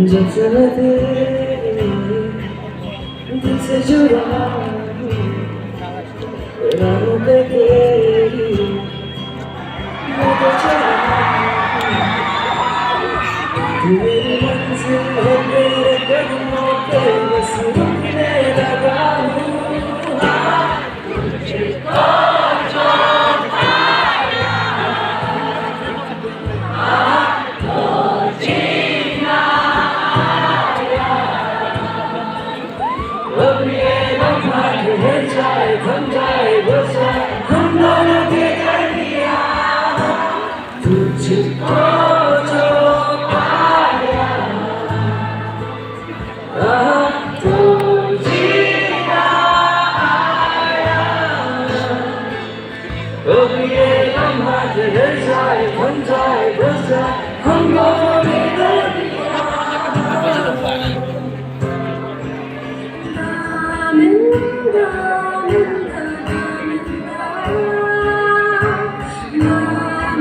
जब से मैं तेरे दिल से जुड़ा हूँ, राहों पे तेरी मैं तो चला हूँ, तू मेरी मंजिल है, तेरे कदमों पे बस रुकने लगा हूँ।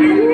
Amen.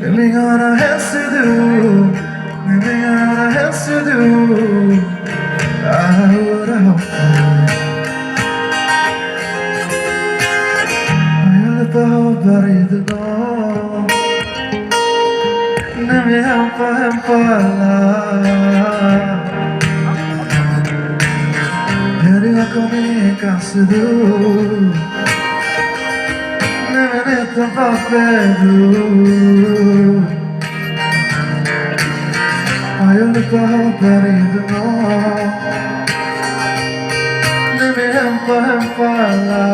Living on a has to do, living on a has to do. I would have I love the no. Nemi hampa la. Yari ako ni kasudu. Nemi neta papedu. I love the no. Nemi hampa la.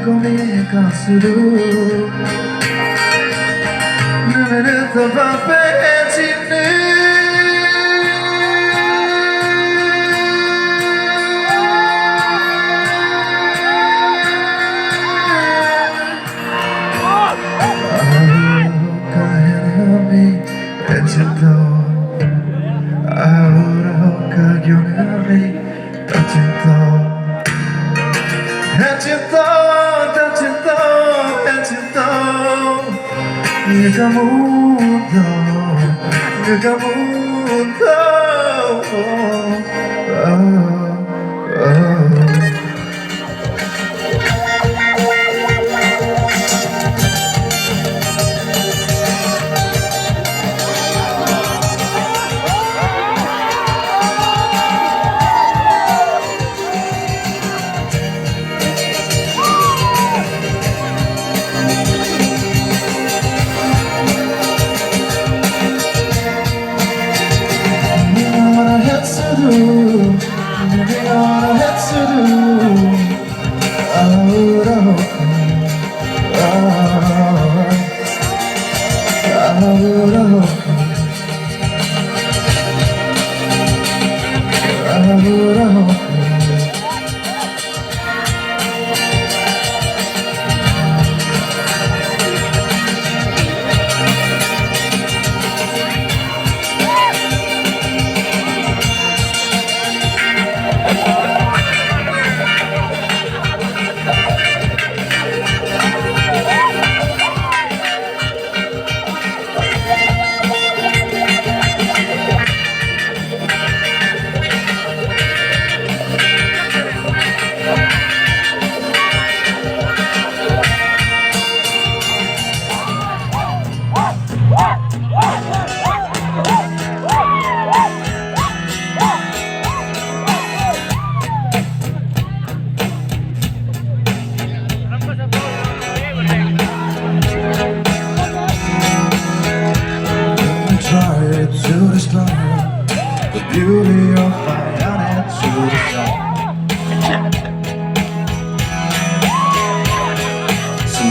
Comica suru Numerita papetini Kahirami Echito Ahura kagyonami Echito Nega mundo, nega mundo. Living on a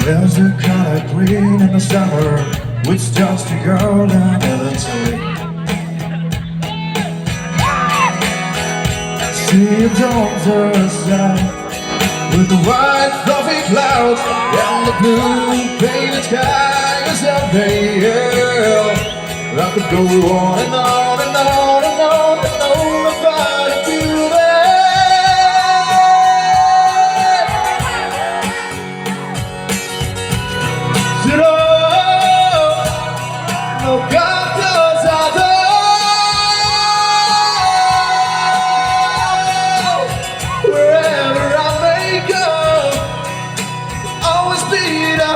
There's a color green in the summer with just a girl and Italy. See you don't side with the white fluffy clouds and the blue painted sky is out there. I could go on and on and on and on and on about you there. Ziro, no captures wherever I may go, always be the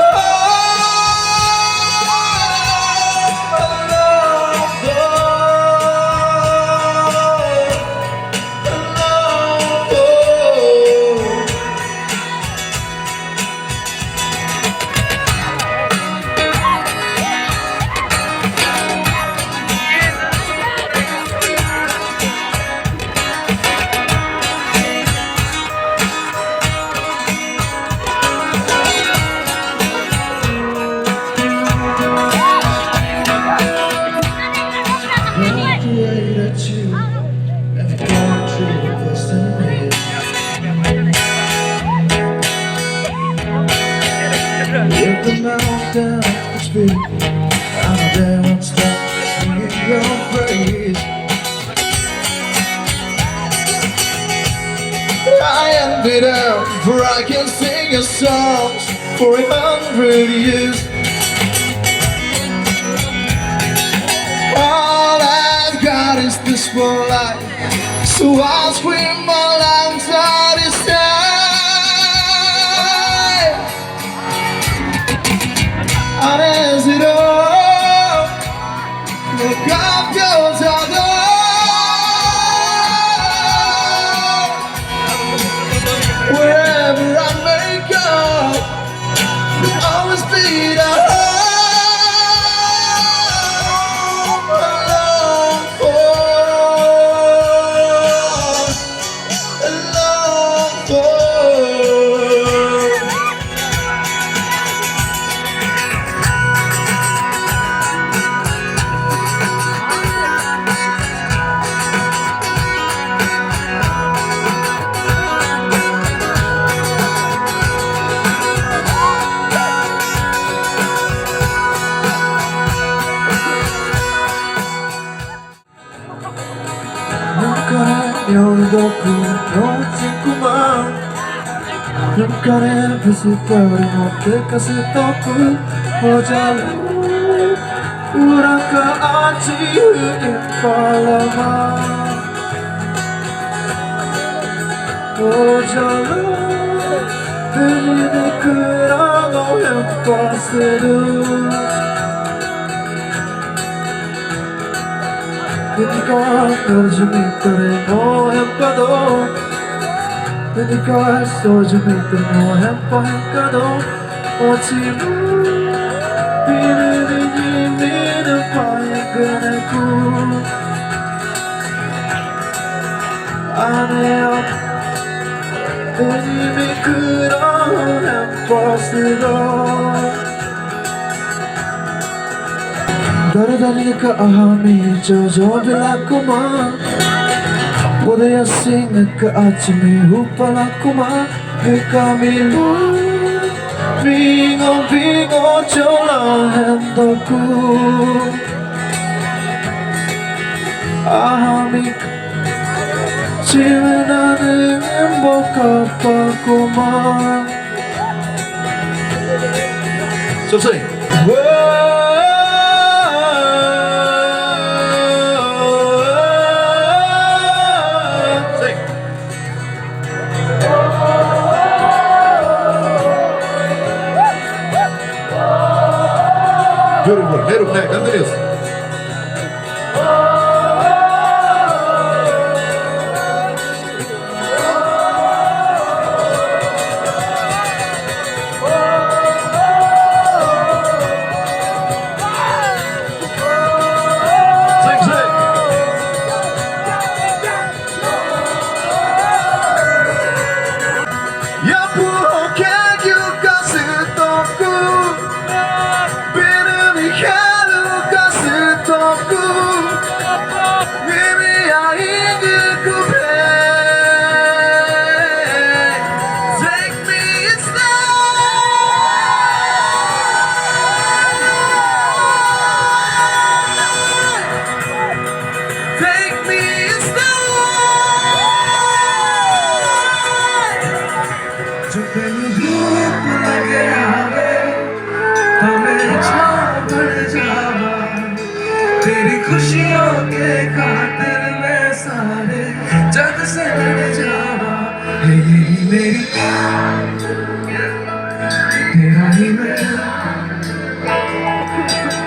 created you and the poetry of destiny. If the mountains speak, I'm there and stop singing your praise. I envy them, for I can sing your songs for 100 years. All I've got is this one life, so I'll scream while I'm satisfied. And as it all, look up yours wherever I may go, will always be the 친구만 눈가에 비스터리 못해 가슴 덮고 모자라 우랑가 아지 이빨라마 모자라 그리는 그런 오해 버스로 그니까 요즘 있더래 뭐해봐도 그니까 요즘 있더래 뭐해봐도 어찌면 비는 이미는 밝은애고 안 해요 이미 그런 햄버스로 날아다니니까 아함이 젖어 빌랐구만 보대야 싱니까 아침이 후팔랐구만 휘감이로 빙어 졸라 핸더구 아함이 지나는 행복하다구만 접수해 Beautiful, beautiful, continuous. Sing, sing. जो तेनू धूप लगे आवे हमें छाँव बढ़ जावा तेरी खुशियों के खातिर मैं सारे जग से लड़ जावा यही मेरी तेरा ही मैं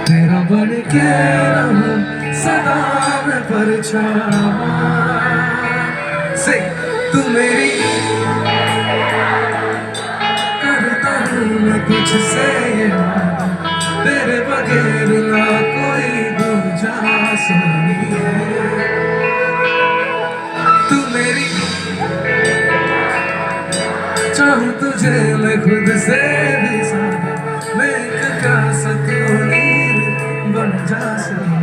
तेरा बन के रहूं सदा मैं परछावा से तू मेरी करता हूँ मैं तुझसे ये वादा तेरे बगैर ना कोई दूजा सोनिए तू मेरी चाहूं तुझे मैं खुद से भी ज्यादा मैं क्या सकूं नीर बन जा सकूं